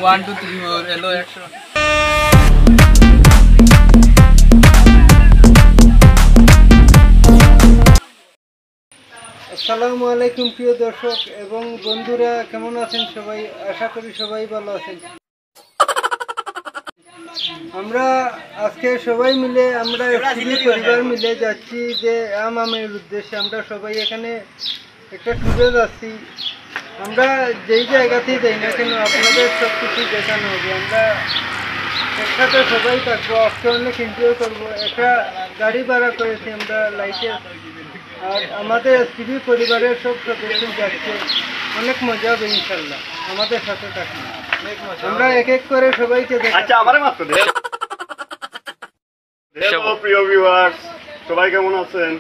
1 2 3 4 এলো 100। আসসালামু আলাইকুম প্রিয় দর্শক এবং বন্ধুরা, কেমন আছেন সবাই? আশা করি সবাই ভালো আছেন। আমরা আজকে সবাই মিলে পরিবার মিলে যাচ্ছি যে আমের উদ্দেশ্যে। আমরা সবাই এখানে একটা ট্যুরে যাচ্ছি। আমরা যেই জায়গাতেই যাই না কেন আপনাদের সব কিছু দেখানো হবে। আমরা একসাথে সবাই থাকবো, আজকে অনেক এনজয় করবো। একটা গাড়ি ভাড়া করেছি আমরা লাইটে, আর আমাদের টিভি পরিবারের সব সদস্য যাচ্ছে। অনেক মজা হবে ইনশাল্লাহ, আমাদের সাথে থাকবে। আমরা এক এক করে সবাইকে প্রিয় ভিউয়ার্স, সবাই কেমন আছেন?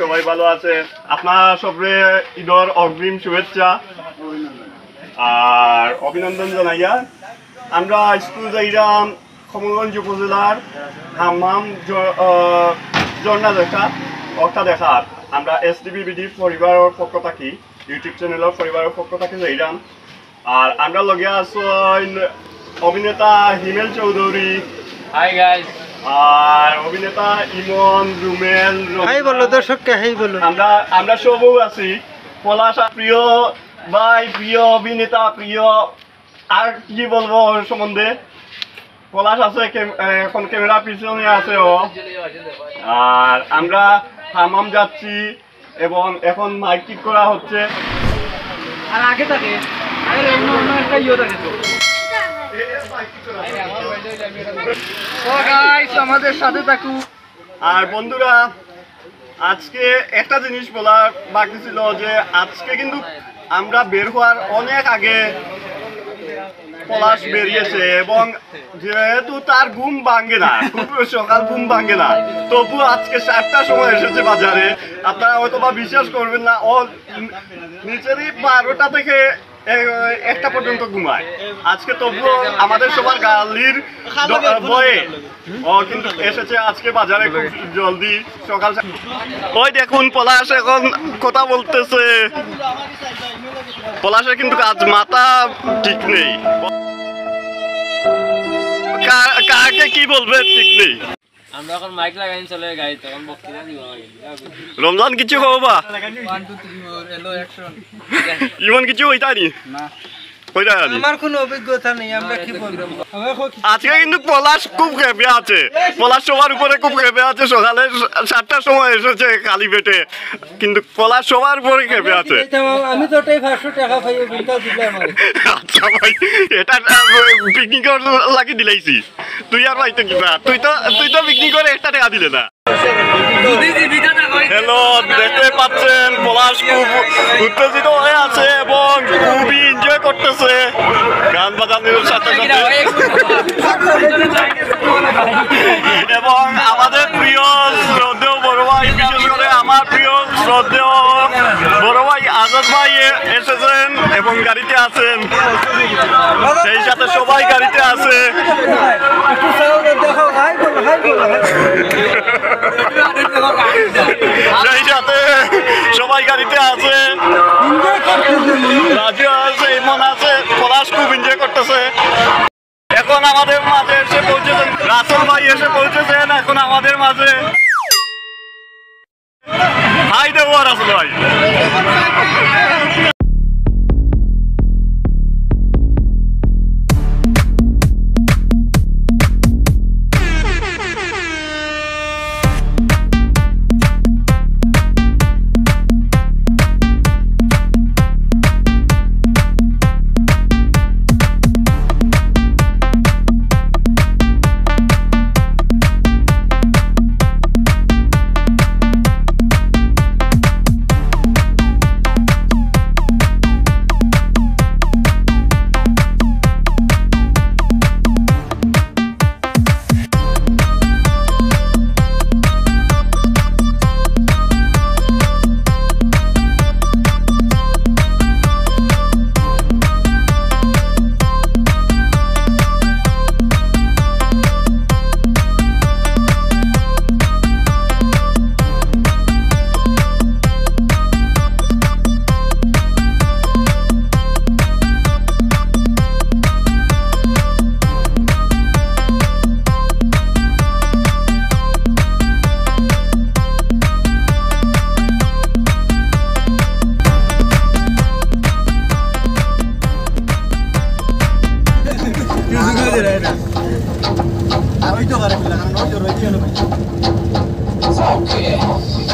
সবাই ভালো আছে। আপনার সবরে ঈদের অগ্রিম শুভেচ্ছা আর অভিনন্দন জানাইয়া আমরা স্কুল যাইলাম কমলগঞ্জ উপজেলার হাম্মাম ঝর্ণা দেখার আমরা SDBBD পরিবারের পক্ষ থাকি, ইউটিউব চ্যানেলের পরিবারের পক্ষ থাকি যাইলাম। আর আমরা লগে আছো অভিনেতা হিমেল চৌধুরী, হাই গাইস, আর অভিনেতা ইমন, রুমেল, হাই বলো দর্শককে, হাই বলো। আমরা সবও আছি। পলাশ প্রিয় ভাই, প্রিয় অভিনেতা, প্রিয় আর কি বলবো ওর সম্বন্ধে। পলাশ আছে এখন ক্যামেরা পিছনে আছে ও। আর আমরা হামাম যাচ্ছি এবং এখন মাইক ঠিক করা হচ্ছে। আর আগে থাকে অন্য একটা থাকে তো। ও গাইস, আমাদের সাথে থাকু। আর বন্ধুরা, আজকে একটা জিনিস বলার বাকি ছিল যে আজকে কিন্তু আমরা বের হওয়ার অনেক আগে পলাশ বেরিয়েছে এবং যেহেতু তার ঘুম ভাঙে না, খুব সকাল ঘুম ভাঙে না, তবু আজকে 7টার সময় এসেছে বাজারে। আপনারা হয়তো বা বিশ্বাস করবেন না, ও নিচেরই 12টা থেকে 1টা পর্যন্ত ঘুমায়। আজকে তবুও আমাদের সবার গালির ভয়ে ও কিন্তু এসেছে আজকে বাজারে খুব জলদি সকাল। ওই দেখুন পলাশ এখন কথা বলতেছে। পলাশের কিন্তু আজ মাথা ঠিক নেই, কাকে কি বলবে ঠিক নেই। আমরা এখন মাইক লাগাই চলে গাই, তখন বক্তৃতা দিব। রমজান কিছু খাবো বা 1 2 3 4 এলো 100। ইমন কিছু হইতানি না, আমার কোনো অভিজ্ঞতা নেই, আমরা কি বলবো। আজকে কিন্তু পলাশ খুব খেপে আছে। পলাশ সবার উপরে খুব খেপে আছে। সকালে 7টার সময় এসেছে খালি পেটে, কিন্তু পলাশ সবার উপরে খেপে আছে। আমি তো 500 টাকা পাই, বিলটা দিলে আমার। আচ্ছা ভাই, এটা পিকনিক লাগি দিলাইছি। তুই আর ভাই তো কিবা, তুই তো পিকনিক করে 1টা টাকা দিলে না। হ্যালো, দেখতে পাচ্ছেন পলাশ খুব উত্তেজিত হয়ে আছে এবং খুবই এনজয় করতেছে গান বাজানোর সাথে সাথে। এবং আমাদের প্রিয় শ্রদ্ধেয় বড় ভাই, বিশেষ করে আমার প্রিয় শ্রদ্ধেয় বড় ভাই আজাদ ভাই এসেছেন এবং গাড়িতে আছেন। সেই সাথে সবাই গাড়িতে আছে। সেই সাথে সবাই গাড়িতে আছে, রাজু আছে, ইমন আছে। পলাশ খুব এনজয় করতেছে। এখন আমাদের মাঝে এসে পৌঁছেছেন রাসেল ভাই, এসে পৌঁছেছেন এখন আমাদের মাঝে। হাই দেবো রাসেল ভাই।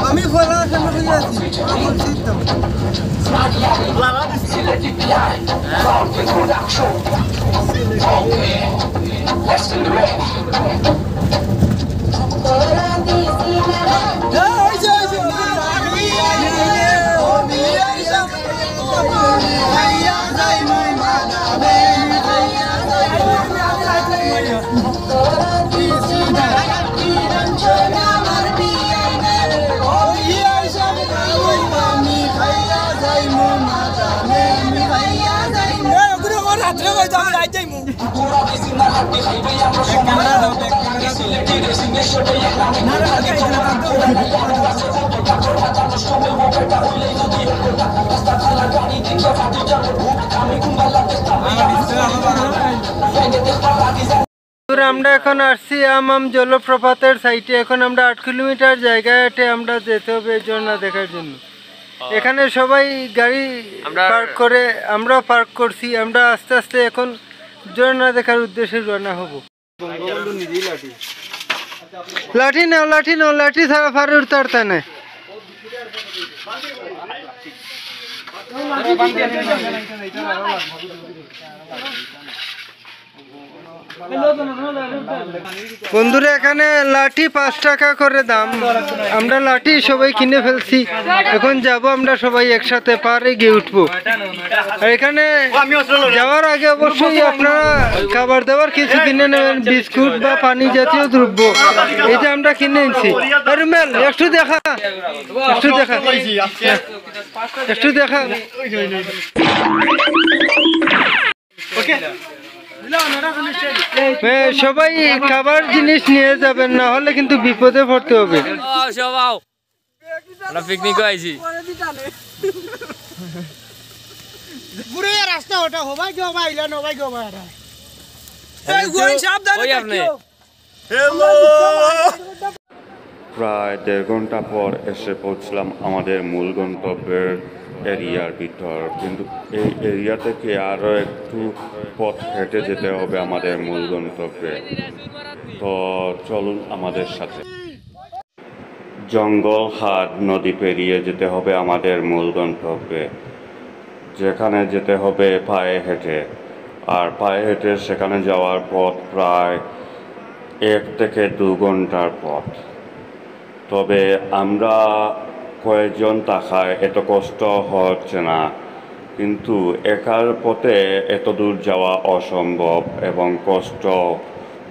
আমি ফলা সামনে আছি আমার সিস্টেম আমরা এখন আসছি আম জলপ্রপাতের সাইটে। এখন আমরা 8 কিলোমিটার জায়গাতে আমরা যেতে হবে ঝর্ণা দেখার জন্য। এখানে সবাই গাড়ি পার্ক করে, আমরা পার্ক করছি। আমরা আস্তে আস্তে এখন ঝর্ণা দেখার উদ্দেশ্যে রওনা হব। লাঠি নাও, লাঠি নাও, লাঠি ছাড়া ফারে উঠতে না। বন্ধুরা এখানে লাঠি 5 টাকা করে দাম। আমরা লাঠি সবাই কিনে ফেলছি। এখন যাব আমরা সবাই একসাথে পারে গিয়ে উঠবো। আর এখানে যাওয়ার আগে অবশ্যই আপনারা খাবার দাবার কিছু কিনে নেবেন, বিস্কুট বা পানি জাতীয় দ্রব্য। এই যে আমরা কিনে এনেছি। রুমেল একটু দেখা, একটু দেখা, একটু দেখা। সবাই খাবার জিনিস নিয়ে যাবেন, না হলে কিন্তু বিপদে পড়তে হবে। পিকনিক আইছি রাস্তা ওটা হবাই গো ভাইলা নবাই গো ভাইরা প্রায় 1.5 ঘন্টা পর এসে পৌঁছলাম আমাদের মূল গন্তব্যের এরিয়ার ভিতর। কিন্তু এই এরিয়া থেকে আরও একটু পথ হেঁটে যেতে হবে আমাদের মূল গন্তব্যে। তো চলুন আমাদের সাথে। জঙ্গল, হাট, নদী পেরিয়ে যেতে হবে আমাদের মূল গন্তব্যে, যেখানে যেতে হবে পায়ে হেঁটে। আর পায়ে হেঁটে সেখানে যাওয়ার পথ প্রায় 1 থেকে 2 ঘন্টার পথ। তবে আমরা কয়েকজন থাকায় এত কষ্ট হচ্ছে না, কিন্তু একার পথে এত দূর যাওয়া অসম্ভব এবং কষ্ট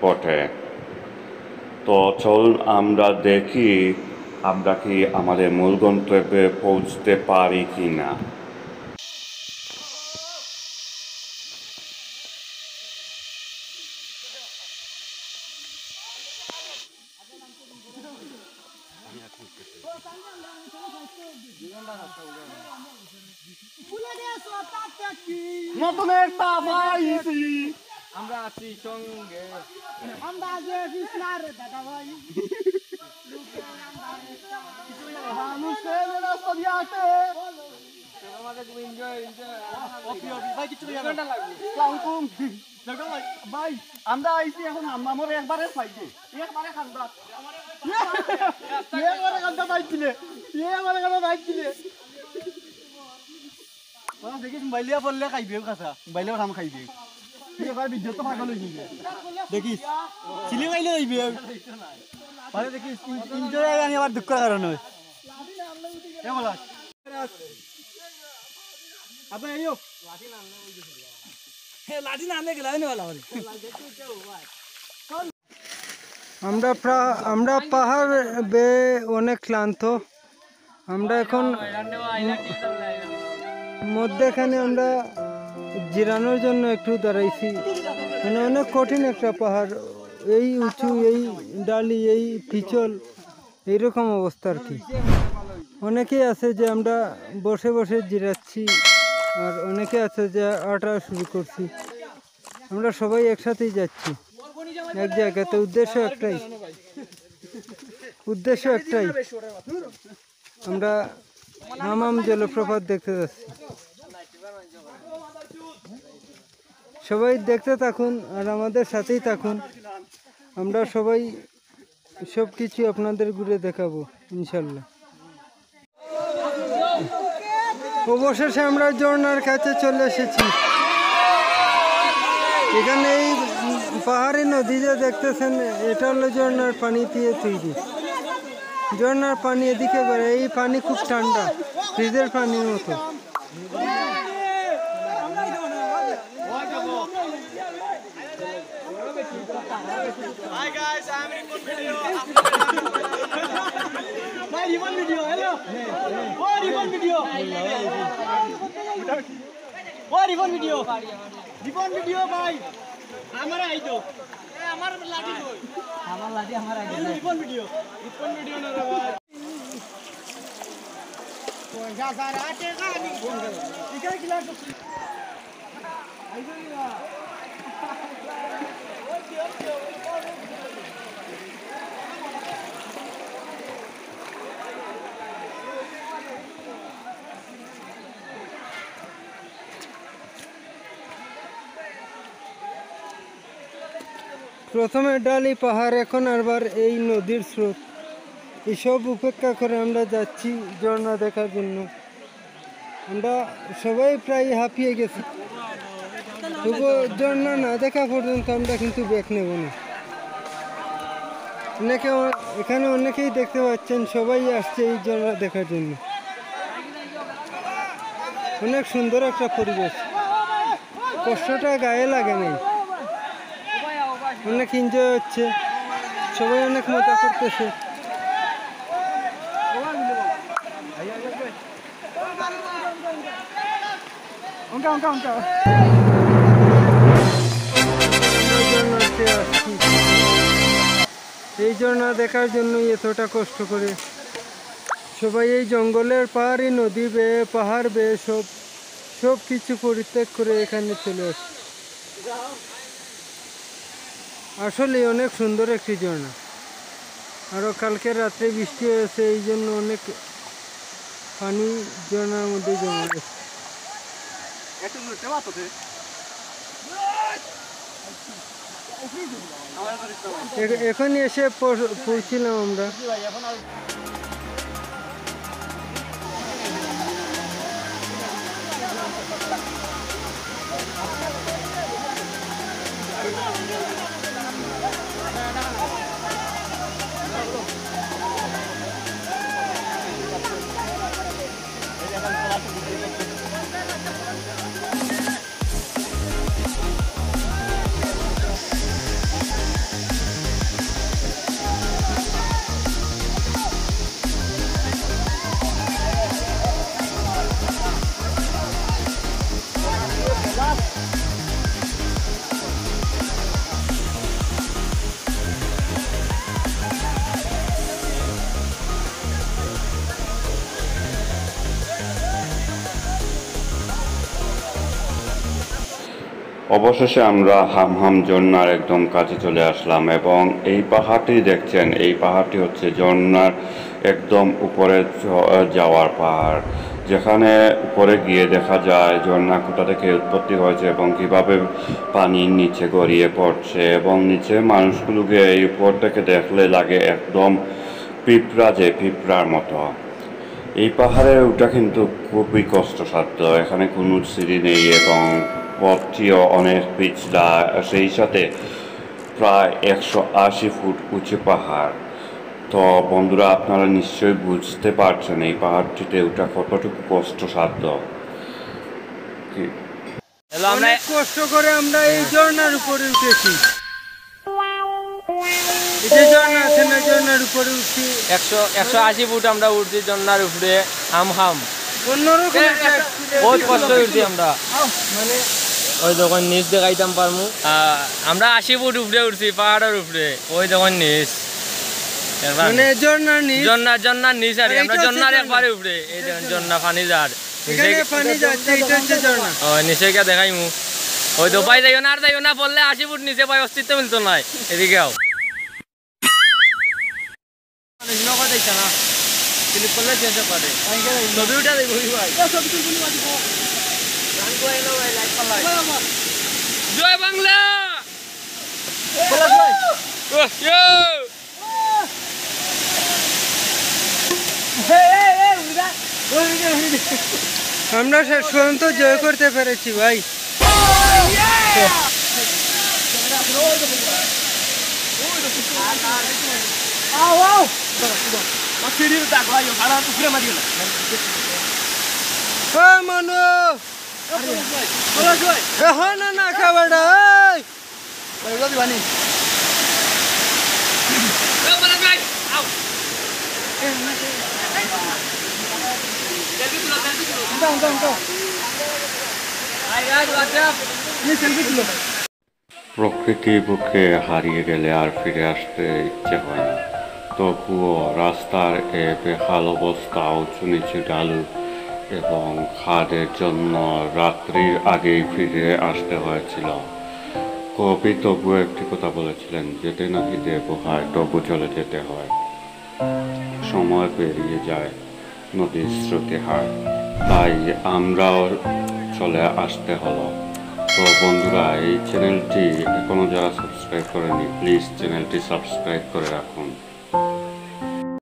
বটে। তো চলুন আমরা দেখি আমরা কি আমাদের মূল গন্তব্যে পৌঁছতে পারি কি না। নতুন একটা পাইছি, আমরা আছি সঙ্গে, আমরা যে কৃষ্ণার দাদা ভাই ভাই আমরা আইছি এখন আমার একবারে পাইছে, একবারে খান্দা পাইছিলে, একবারে খান্দা পাইছিলে। দেখিস মোবাইলিয়া পড়লে খাইবে কাঁচা, মোবাইলেও খাম খাইবে। বিদ্যুৎ তো পাগল হয়ে দেখিস চিলি পাইলে যাইবে মানে দেখিস ইনজয় আনি আবার দুঃখের কারণ হয়। আমরা পাহাড় বেয়ে অনেক ক্লান্ত। আমরা এখন মধ্যেখানে আমরা জিরানোর জন্য একটু দাঁড়াইছি। মানে অনেক কঠিন একটা পাহাড়, এই উঁচু, এই ডালি, এই পিছল, এইরকম অবস্থা আর কি। অনেকেই আছে যে আমরা বসে বসে জিরাচ্ছি, আর অনেকে আছে যে আটা শুরু করছি। আমরা সবাই একসাথেই যাচ্ছি এক জায়গাতে। উদ্দেশ্য একটাই, আমরা হামাম জলপ্রপাত দেখতে যাচ্ছি। সবাই দেখতে থাকুন আর আমাদের সাথেই থাকুন। আমরা সবাই সব কিছু আপনাদের ঘুরে দেখাবো ইনশাল্লাহ। অবশেষে আমরা ঝর্ণার কাছে চলে এসেছি। এখানে এই পাহাড়ি নদী যে দেখতেছেন এটা হলো ঝর্ণার পানি দিয়ে তৈরি। ঝর্ণার পানি এদিকে বেড়ে, এই পানি খুব ঠান্ডা, ফ্রিজের পানির মতো। প্রথমে ডালি পাহাড়, এখন আবার এই নদীর স্রোত। এসব উপেক্ষা করে আমরা যাচ্ছি ঝর্ণা দেখার জন্য। আমরা সবাই প্রায় হাঁপিয়ে গেছি, তবুও ঝর্ণা না দেখা পর্যন্ত আমরা কিন্তু ব্যাক নেব না। এখানে অনেকেই দেখতে পাচ্ছেন, সবাই আসছে এই ঝর্ণা দেখার জন্য। অনেক সুন্দর একটা পরিবেশ, কষ্টটা গায়ে লাগে নাই, অনেক এনজয় হচ্ছে, সবাই অনেক মজা করতেছে। এই ঝর্ণা দেখার জন্যই এতটা কষ্ট করে সবাই এই জঙ্গলের পাহাড়ি নদী বেয়ে, পাহাড় বেয়ে সব কিছু পরিত্যাগ করে এখানে চলে আসে। আসলে অনেক সুন্দর একটি ঝর্ণা। আরও কালকে রাত্রে বৃষ্টি হয়েছে, এই জন্য অনেক পানি ঝর্ণার মধ্যে জমে গেছে। এখনই এসে পৌঁছিলাম আমরা। অবশেষে আমরা হামহাম ঝর্ণার একদম কাছে চলে আসলাম এবং এই পাহাড়টি দেখছেন, এই পাহাড়টি হচ্ছে ঝর্ণার একদম উপরে যাওয়ার পাহাড়, যেখানে উপরে গিয়ে দেখা যায় ঝর্ণা কোথা থেকে উৎপত্তি হয়েছে এবং কিভাবে পানির নিচে গড়িয়ে পড়ছে, এবং নিচে মানুষগুলোকে এই উপর থেকে দেখলে লাগে একদম পিঁপড়ার মতো। এই পাহাড়ে ওঠা কিন্তু খুবই কষ্টসাধ্য, এখানে কোনো সিঁড়ি নেই এবং পথটিও অনেক পিছলা, সেই সাথে প্রায় 180 ফুট উঁচু পাহাড়। তো বন্ধুরা, আপনারা নিশ্চয়ই বুঝতে পারছেন এই পাহাড়টিতে ওঠা কতটুকু কষ্টসাধ্য। অনেক কষ্ট করে আমরা এই ঝর্ণার উপরে উঠেছি। ঝর্ণার উপরে উঠছি 180 ফুট আমরা উঠছি ঝর্ণার উপরে। হাম অন্যরকম বহুত কষ্ট উঠছি আমরা, মানে ওই যখন নিচ দেখাইতাম পারমু। আমরা 80 ফুট উপরে উঠছি পাহাড়ের উপরে, ওই যখন নিচ মানে ঝর্ণার নিচ আর আমরা ঝর্ণার একবারে উপরে। এই দেখেন ঝর্ণা পানি যার নিচে গিয়ে দেখাইমু। ওই তো পাই যাইও না বললে 80 ফুট নিচে পাই অস্তিত্ব মিলতো নাই। এদিকেও না ক্লিক করলে চেঞ্জ করে ছবি উঠা দেবো ভাই। জয় বাংলা। আমরা শেষ পর্যন্ত জয় করতে পেরেছি ভাই। মনো না খাবারটা দিবানি প্রকৃতি বুকে হারিয়ে গেলে আর ফিরে আসতে ইচ্ছে হয় না। তবুও রাস্তার এ বেহাল অবস্থা, উঁচু নিচু ঢালু এবং খাদের জন্য রাত্রির আগেই ফিরে আসতে হয়েছিল। কবি তবু একটি কথা বলেছিলেন, যেতে নাকি দেব হয় তবু চলে যেতে হয়। সময় পেরিয়ে যায়, নদীর স্রোতে হায়, তাই আমরাও চলে আসতে হলো। তো বন্ধুরা, এই চ্যানেলটি এখনো যারা সাবস্ক্রাইব করেনি, প্লিজ চ্যানেলটি সাবস্ক্রাইব করে রাখুন।